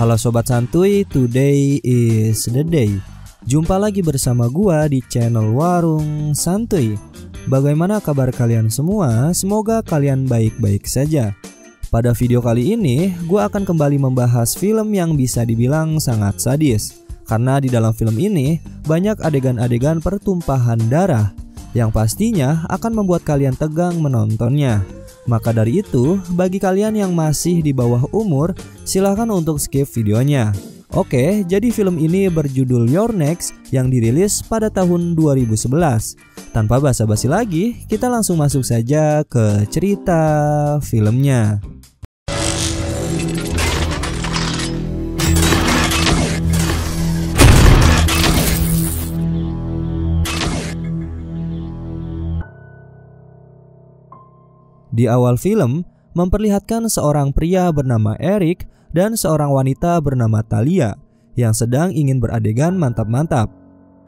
Halo Sobat Santuy, today is the day. Jumpa lagi bersama gua di channel Warung Santuy. Bagaimana kabar kalian semua? Semoga kalian baik-baik saja. Pada video kali ini, gua akan kembali membahas film yang bisa dibilang sangat sadis. Karena di dalam film ini, banyak adegan-adegan pertumpahan darah yang pastinya akan membuat kalian tegang menontonnya. Maka dari itu, bagi kalian yang masih di bawah umur, silahkan untuk skip videonya. Oke, jadi film ini berjudul You're Next yang dirilis pada tahun 2011. Tanpa basa-basi lagi, kita langsung masuk saja ke cerita filmnya. Di awal film, memperlihatkan seorang pria bernama Eric dan seorang wanita bernama Talia yang sedang ingin beradegan mantap-mantap.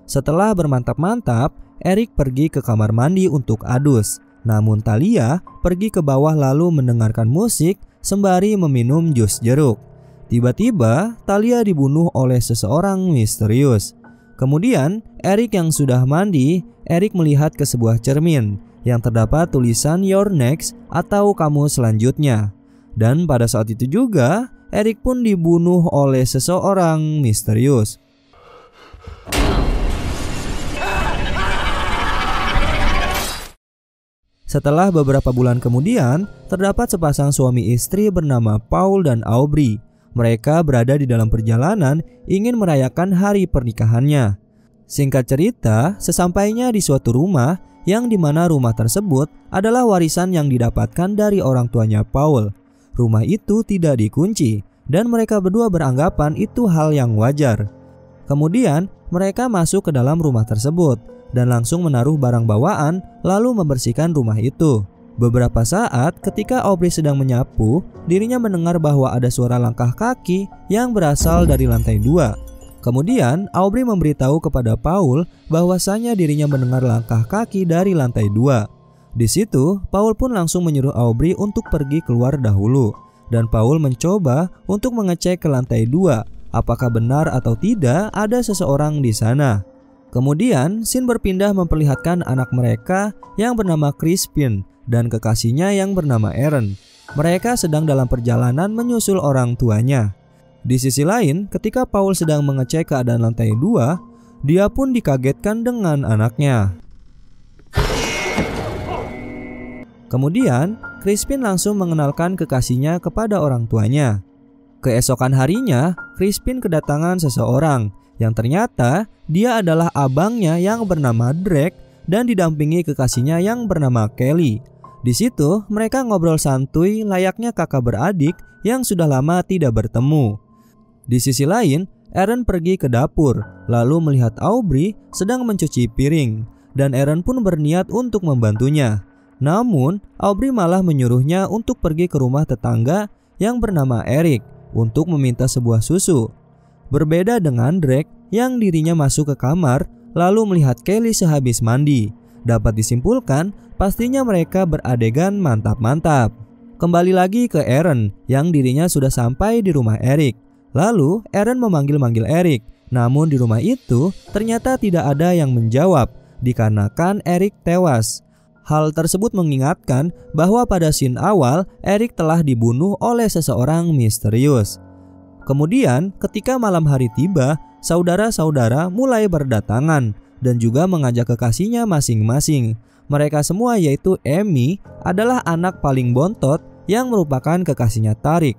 Setelah bermantap-mantap, Eric pergi ke kamar mandi untuk adus. Namun Talia pergi ke bawah lalu mendengarkan musik sembari meminum jus jeruk. Tiba-tiba, Talia dibunuh oleh seseorang misterius. Kemudian, Eric yang sudah mandi, Eric melihat ke sebuah cermin yang terdapat tulisan You're Next atau kamu selanjutnya. Dan pada saat itu juga, Eric pun dibunuh oleh seseorang misterius. Setelah beberapa bulan kemudian, terdapat sepasang suami istri bernama Paul dan Aubrey. Mereka berada di dalam perjalanan ingin merayakan hari pernikahannya. Singkat cerita, sesampainya di suatu rumah, yang dimana rumah tersebut adalah warisan yang didapatkan dari orang tuanya Paul. Rumah itu tidak dikunci dan mereka berdua beranggapan itu hal yang wajar. Kemudian mereka masuk ke dalam rumah tersebut dan langsung menaruh barang bawaan lalu membersihkan rumah itu. Beberapa saat ketika Aubrey sedang menyapu, dirinya mendengar bahwa ada suara langkah kaki yang berasal dari lantai 2. Kemudian Aubrey memberitahu kepada Paul bahwasanya dirinya mendengar langkah kaki dari lantai 2. Di situ, Paul pun langsung menyuruh Aubrey untuk pergi keluar dahulu. Dan Paul mencoba untuk mengecek ke lantai 2 apakah benar atau tidak ada seseorang di sana. Kemudian, scene berpindah memperlihatkan anak mereka yang bernama Crispin dan kekasihnya yang bernama Aaron. Mereka sedang dalam perjalanan menyusul orang tuanya. Di sisi lain, ketika Paul sedang mengecek keadaan lantai 2, dia pun dikagetkan dengan anaknya. Kemudian, Crispin langsung mengenalkan kekasihnya kepada orang tuanya. Keesokan harinya, Crispin kedatangan seseorang yang ternyata dia adalah abangnya yang bernama Drake dan didampingi kekasihnya yang bernama Kelly. Di situ, mereka ngobrol santuy layaknya kakak beradik yang sudah lama tidak bertemu. Di sisi lain, Aaron pergi ke dapur, lalu melihat Aubrey sedang mencuci piring, dan Aaron pun berniat untuk membantunya. Namun, Aubrey malah menyuruhnya untuk pergi ke rumah tetangga yang bernama Eric untuk meminta sebuah susu. Berbeda dengan Drake yang dirinya masuk ke kamar, lalu melihat Kelly sehabis mandi. Dapat disimpulkan, pastinya mereka beradegan mantap-mantap. Kembali lagi ke Aaron yang dirinya sudah sampai di rumah Eric. Lalu Aaron memanggil-manggil Eric, namun di rumah itu ternyata tidak ada yang menjawab dikarenakan Eric tewas. Hal tersebut mengingatkan bahwa pada scene awal Eric telah dibunuh oleh seseorang misterius. Kemudian ketika malam hari tiba, saudara-saudara mulai berdatangan dan juga mengajak kekasihnya masing-masing. Mereka semua yaitu Amy adalah anak paling bontot yang merupakan kekasihnya Tarik.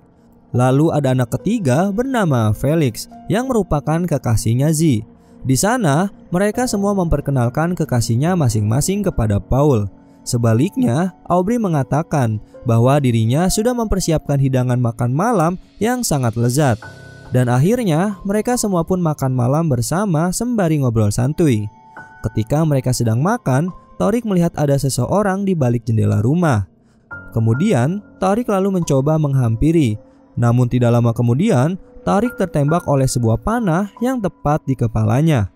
Lalu ada anak ketiga bernama Felix yang merupakan kekasihnya Z. Di sana, mereka semua memperkenalkan kekasihnya masing-masing kepada Paul. Sebaliknya, Aubrey mengatakan bahwa dirinya sudah mempersiapkan hidangan makan malam yang sangat lezat. Dan akhirnya, mereka semua pun makan malam bersama sembari ngobrol santuy. Ketika mereka sedang makan, Tarik melihat ada seseorang di balik jendela rumah. Kemudian, Tarik lalu mencoba menghampiri. Namun tidak lama kemudian, Tarik tertembak oleh sebuah panah yang tepat di kepalanya.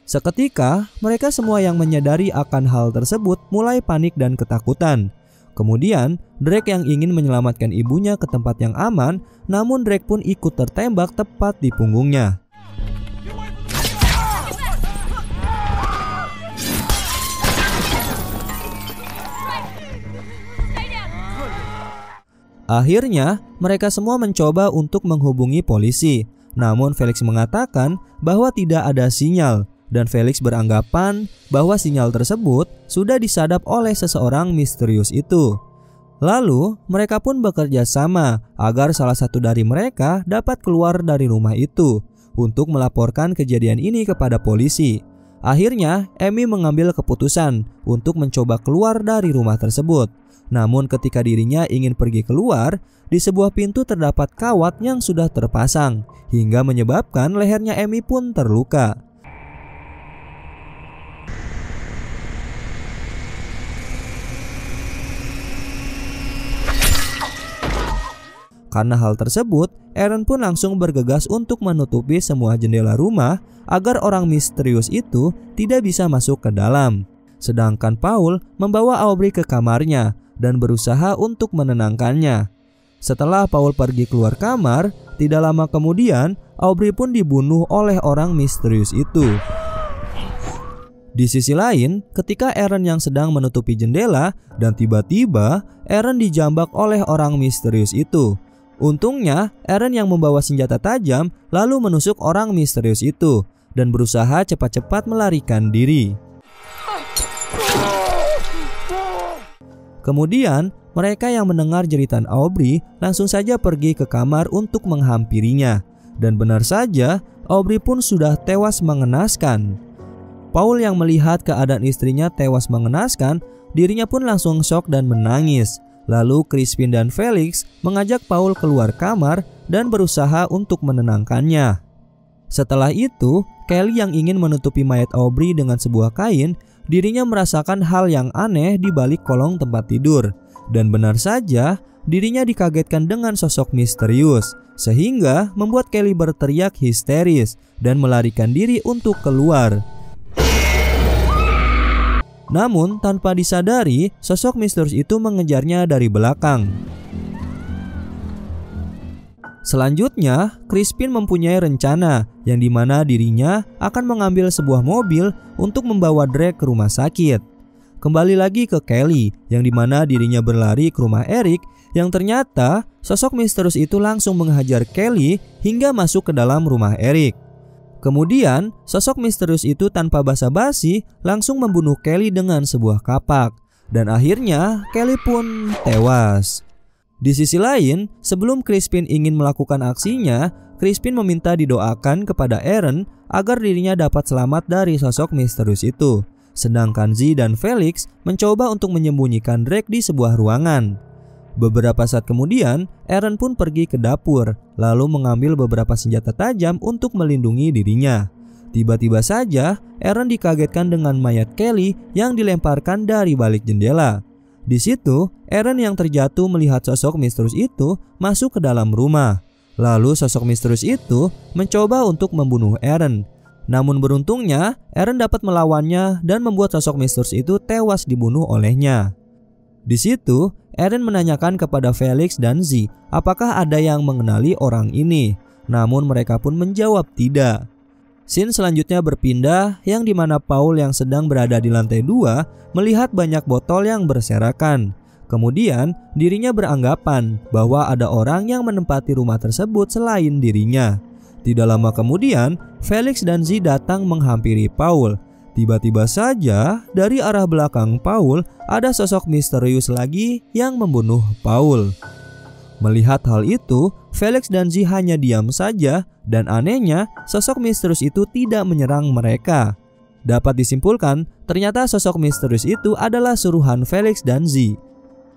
Seketika, mereka semua yang menyadari akan hal tersebut mulai panik dan ketakutan. Kemudian, Drake yang ingin menyelamatkan ibunya ke tempat yang aman, namun Drake pun ikut tertembak tepat di punggungnya. Akhirnya, mereka semua mencoba untuk menghubungi polisi. Namun Felix mengatakan bahwa tidak ada sinyal, dan Felix beranggapan bahwa sinyal tersebut sudah disadap oleh seseorang misterius itu. Lalu, mereka pun bekerja sama agar salah satu dari mereka dapat keluar dari rumah itu untuk melaporkan kejadian ini kepada polisi. Akhirnya, Amy mengambil keputusan untuk mencoba keluar dari rumah tersebut. Namun ketika dirinya ingin pergi keluar, di sebuah pintu terdapat kawat yang sudah terpasang, hingga menyebabkan lehernya Amy pun terluka. Karena hal tersebut, Aaron pun langsung bergegas untuk menutupi semua jendela rumah agar orang misterius itu tidak bisa masuk ke dalam. Sedangkan Paul membawa Aubrey ke kamarnya dan berusaha untuk menenangkannya. Setelah Paul pergi keluar kamar, tidak lama kemudian Aubrey pun dibunuh oleh orang misterius itu. Di sisi lain, ketika Aaron yang sedang menutupi jendela dan tiba-tiba Aaron dijambak oleh orang misterius itu. Untungnya, Aaron yang membawa senjata tajam lalu menusuk orang misterius itu dan berusaha cepat-cepat melarikan diri. Kemudian, mereka yang mendengar jeritan Aubrey langsung saja pergi ke kamar untuk menghampirinya. Dan benar saja, Aubrey pun sudah tewas mengenaskan. Paul yang melihat keadaan istrinya tewas mengenaskan, dirinya pun langsung shock dan menangis. Lalu Crispin dan Felix mengajak Paul keluar kamar dan berusaha untuk menenangkannya. Setelah itu, Kelly yang ingin menutupi mayat Aubrey dengan sebuah kain, dirinya merasakan hal yang aneh di balik kolong tempat tidur. Dan benar saja, dirinya dikagetkan dengan sosok misterius, sehingga membuat Kelly berteriak histeris dan melarikan diri untuk keluar. Namun, tanpa disadari, sosok misterius itu mengejarnya dari belakang. Selanjutnya, Crispin mempunyai rencana yang dimana dirinya akan mengambil sebuah mobil untuk membawa Drake ke rumah sakit. Kembali lagi ke Kelly yang dimana dirinya berlari ke rumah Eric, yang ternyata sosok misterius itu langsung menghajar Kelly hingga masuk ke dalam rumah Eric. Kemudian, sosok misterius itu tanpa basa-basi langsung membunuh Kelly dengan sebuah kapak. Dan akhirnya Kelly pun tewas. Di sisi lain, sebelum Crispin ingin melakukan aksinya, Crispin meminta didoakan kepada Aaron agar dirinya dapat selamat dari sosok misterius itu. Sedangkan Z dan Felix mencoba untuk menyembunyikan Drake di sebuah ruangan. Beberapa saat kemudian, Aaron pun pergi ke dapur, lalu mengambil beberapa senjata tajam untuk melindungi dirinya. Tiba-tiba saja, Aaron dikagetkan dengan mayat Kelly yang dilemparkan dari balik jendela. Di situ, Aaron yang terjatuh melihat sosok misterius itu masuk ke dalam rumah. Lalu sosok misterius itu mencoba untuk membunuh Aaron. Namun beruntungnya, Aaron dapat melawannya dan membuat sosok misterius itu tewas dibunuh olehnya. Di situ, Aaron menanyakan kepada Felix dan Z apakah ada yang mengenali orang ini. Namun mereka pun menjawab tidak. Scene selanjutnya berpindah yang dimana Paul yang sedang berada di lantai 2 melihat banyak botol yang berserakan. Kemudian dirinya beranggapan bahwa ada orang yang menempati rumah tersebut selain dirinya. Tidak lama kemudian Felix dan Z datang menghampiri Paul. Tiba-tiba saja dari arah belakang Paul ada sosok misterius lagi yang membunuh Paul. Melihat hal itu, Felix dan Z hanya diam saja dan anehnya sosok misterius itu tidak menyerang mereka. Dapat disimpulkan, ternyata sosok misterius itu adalah suruhan Felix dan Z.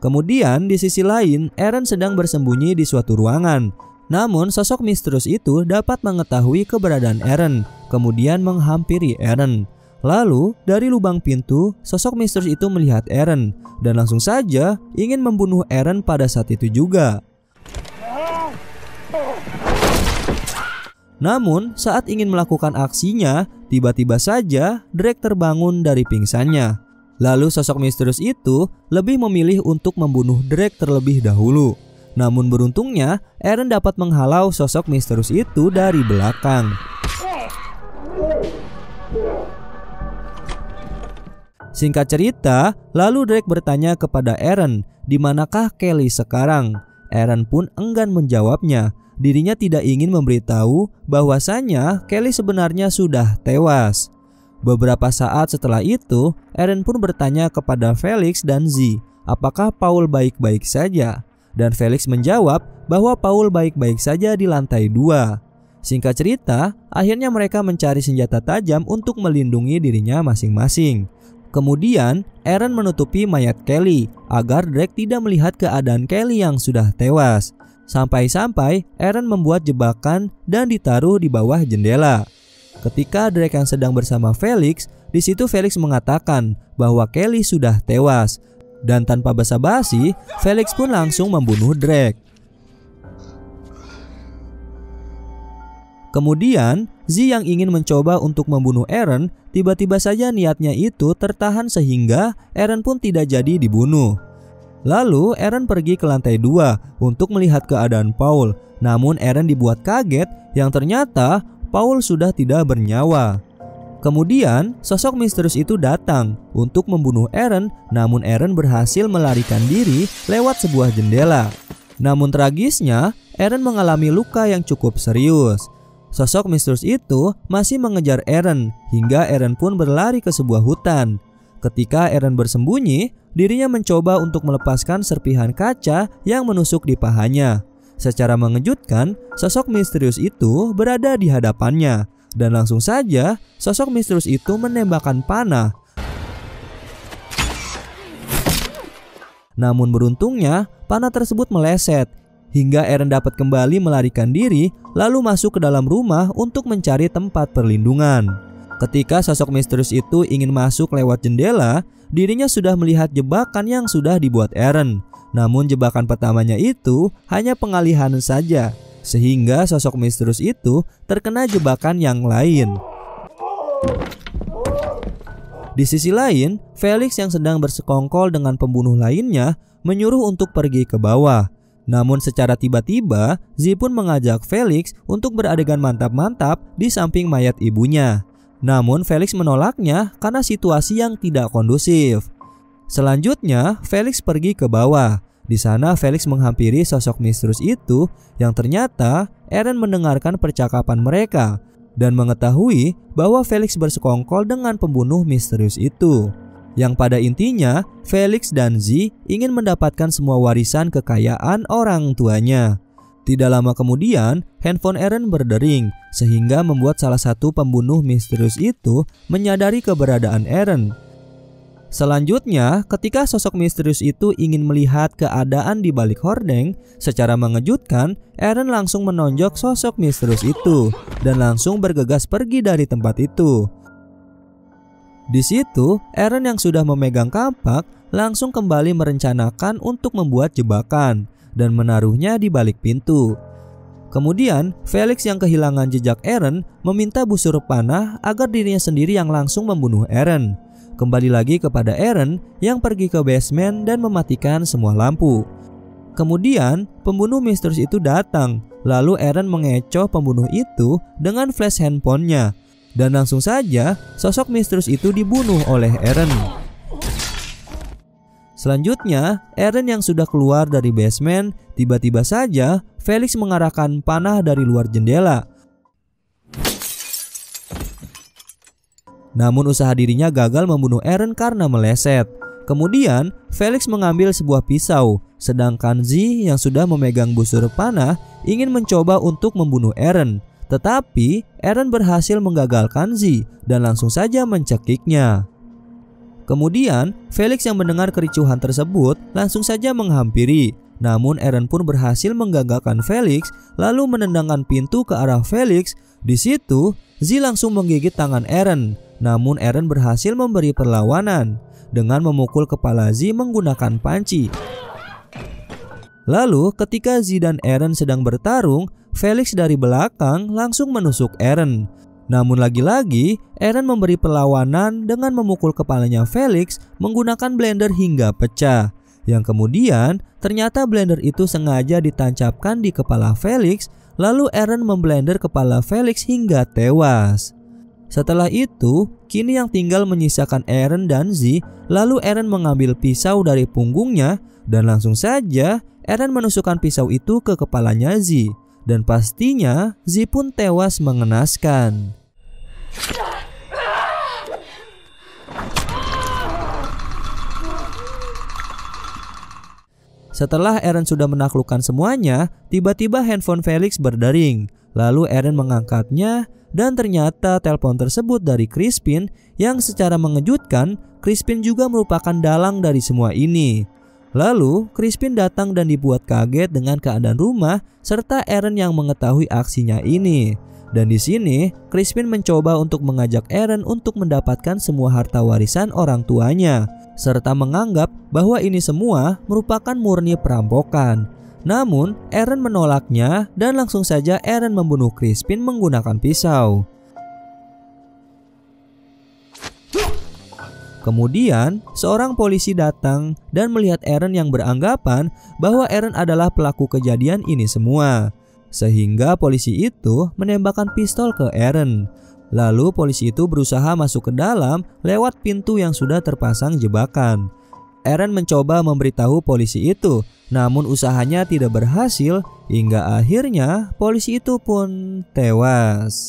Kemudian di sisi lain, Aaron sedang bersembunyi di suatu ruangan. Namun sosok misterius itu dapat mengetahui keberadaan Aaron, kemudian menghampiri Aaron. Lalu dari lubang pintu, sosok misterius itu melihat Aaron dan langsung saja ingin membunuh Aaron pada saat itu juga. Namun saat ingin melakukan aksinya, tiba-tiba saja Drake terbangun dari pingsannya. Lalu sosok misterius itu lebih memilih untuk membunuh Drake terlebih dahulu. Namun beruntungnya, Eren dapat menghalau sosok misterius itu dari belakang. Singkat cerita, lalu Drake bertanya kepada Eren, "Di manakah Kelly sekarang?" Eren pun enggan menjawabnya. Dirinya tidak ingin memberitahu bahwasanya Kelly sebenarnya sudah tewas. Beberapa saat setelah itu, Eren pun bertanya kepada Felix dan Z, apakah Paul baik-baik saja? Dan Felix menjawab bahwa Paul baik-baik saja di lantai 2. Singkat cerita, akhirnya mereka mencari senjata tajam untuk melindungi dirinya masing-masing. Kemudian, Eren menutupi mayat Kelly agar Drake tidak melihat keadaan Kelly yang sudah tewas. Sampai-sampai Eren membuat jebakan dan ditaruh di bawah jendela. Ketika Drake yang sedang bersama Felix, di situ Felix mengatakan bahwa Kelly sudah tewas. Dan tanpa basa-basi, Felix pun langsung membunuh Drake. Kemudian, Z yang ingin mencoba untuk membunuh Eren, tiba-tiba saja niatnya itu tertahan sehingga Eren pun tidak jadi dibunuh. Lalu Eren pergi ke lantai 2 untuk melihat keadaan Paul. Namun Eren dibuat kaget yang ternyata Paul sudah tidak bernyawa. Kemudian sosok misterius itu datang untuk membunuh Eren, namun Eren berhasil melarikan diri lewat sebuah jendela. Namun tragisnya, Eren mengalami luka yang cukup serius. Sosok misterius itu masih mengejar Eren hingga Eren pun berlari ke sebuah hutan. Ketika Eren bersembunyi, dirinya mencoba untuk melepaskan serpihan kaca yang menusuk di pahanya. Secara mengejutkan, sosok misterius itu berada di hadapannya dan langsung saja sosok misterius itu menembakkan panah. Namun beruntungnya, panah tersebut meleset hingga Eren dapat kembali melarikan diri lalu masuk ke dalam rumah untuk mencari tempat perlindungan. Ketika sosok misterius itu ingin masuk lewat jendela, dirinya sudah melihat jebakan yang sudah dibuat Eren. Namun jebakan pertamanya itu hanya pengalihan saja, sehingga sosok misterius itu terkena jebakan yang lain. Di sisi lain, Felix yang sedang bersekongkol dengan pembunuh lainnya menyuruh untuk pergi ke bawah. Namun secara tiba-tiba, Z pun mengajak Felix untuk beradegan mantap-mantap di samping mayat ibunya. Namun Felix menolaknya karena situasi yang tidak kondusif. Selanjutnya, Felix pergi ke bawah. Di sana Felix menghampiri sosok misterius itu yang ternyata Eren mendengarkan percakapan mereka dan mengetahui bahwa Felix bersekongkol dengan pembunuh misterius itu. Yang pada intinya, Felix dan Z ingin mendapatkan semua warisan kekayaan orang tuanya. Tidak lama kemudian, handphone Eren berdering sehingga membuat salah satu pembunuh misterius itu menyadari keberadaan Eren. Selanjutnya, ketika sosok misterius itu ingin melihat keadaan di balik hordeng, secara mengejutkan, Eren langsung menonjok sosok misterius itu dan langsung bergegas pergi dari tempat itu. Di situ, Eren yang sudah memegang kampak langsung kembali merencanakan untuk membuat jebakan dan menaruhnya di balik pintu. Kemudian, Felix yang kehilangan jejak Eren meminta busur panah agar dirinya sendiri yang langsung membunuh Eren. Kembali lagi kepada Eren yang pergi ke basement dan mematikan semua lampu. Kemudian, pembunuh misterius itu datang. Lalu Eren mengecoh pembunuh itu dengan flash handphonenya. Dan langsung saja sosok misterius itu dibunuh oleh Eren. Selanjutnya, Eren yang sudah keluar dari basement, tiba-tiba saja Felix mengarahkan panah dari luar jendela. Namun usaha dirinya gagal membunuh Eren karena meleset. Kemudian, Felix mengambil sebuah pisau, sedangkan Z yang sudah memegang busur panah ingin mencoba untuk membunuh Eren. Tetapi Eren berhasil menggagalkan Z dan langsung saja mencekiknya. Kemudian Felix yang mendengar kericuhan tersebut langsung saja menghampiri. Namun Eren pun berhasil menggagalkan Felix lalu menendangkan pintu ke arah Felix. Di situ Z langsung menggigit tangan Eren. Namun Eren berhasil memberi perlawanan dengan memukul kepala Z menggunakan panci. Lalu ketika Z dan Eren sedang bertarung, Felix dari belakang langsung menusuk Eren. Namun lagi-lagi, Aaron memberi perlawanan dengan memukul kepalanya Felix menggunakan blender hingga pecah. Yang kemudian ternyata blender itu sengaja ditancapkan di kepala Felix, lalu Aaron memblender kepala Felix hingga tewas. Setelah itu, kini yang tinggal menyisakan Aaron dan Z, lalu Aaron mengambil pisau dari punggungnya dan langsung saja Aaron menusukkan pisau itu ke kepalanya Z. Dan pastinya Z pun tewas mengenaskan. Setelah Aaron sudah menaklukkan semuanya, tiba-tiba handphone Felix berdering. Lalu Aaron mengangkatnya dan ternyata telepon tersebut dari Crispin yang secara mengejutkan, Crispin juga merupakan dalang dari semua ini. Lalu Crispin datang dan dibuat kaget dengan keadaan rumah serta Aaron yang mengetahui aksinya ini. Dan di sini Crispin mencoba untuk mengajak Aaron untuk mendapatkan semua harta warisan orang tuanya, serta menganggap bahwa ini semua merupakan murni perampokan. Namun Aaron menolaknya dan langsung saja Aaron membunuh Crispin menggunakan pisau. Kemudian, seorang polisi datang dan melihat Aaron yang beranggapan bahwa Aaron adalah pelaku kejadian ini semua. Sehingga polisi itu menembakkan pistol ke Aaron. Lalu polisi itu berusaha masuk ke dalam lewat pintu yang sudah terpasang jebakan. Aaron mencoba memberitahu polisi itu, namun usahanya tidak berhasil hingga akhirnya polisi itu pun tewas.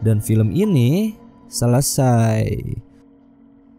Dan film ini selesai.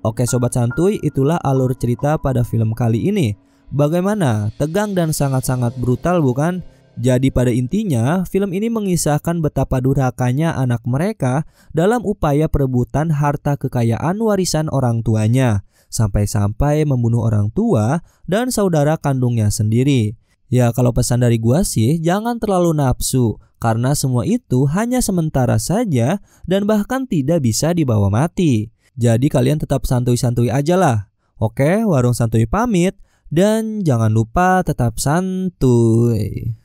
Oke sobat santuy, itulah alur cerita pada film kali ini. Bagaimana? Tegang dan sangat-sangat brutal bukan? Jadi pada intinya, film ini mengisahkan betapa durhakanya anak mereka dalam upaya perebutan harta kekayaan warisan orang tuanya, sampai-sampai membunuh orang tua dan saudara kandungnya sendiri. Ya kalau pesan dari gua sih, jangan terlalu nafsu, karena semua itu hanya sementara saja dan bahkan tidak bisa dibawa mati. Jadi kalian tetap santuy-santuy aja lah. Oke, Warung Santuy pamit, dan jangan lupa tetap santuy.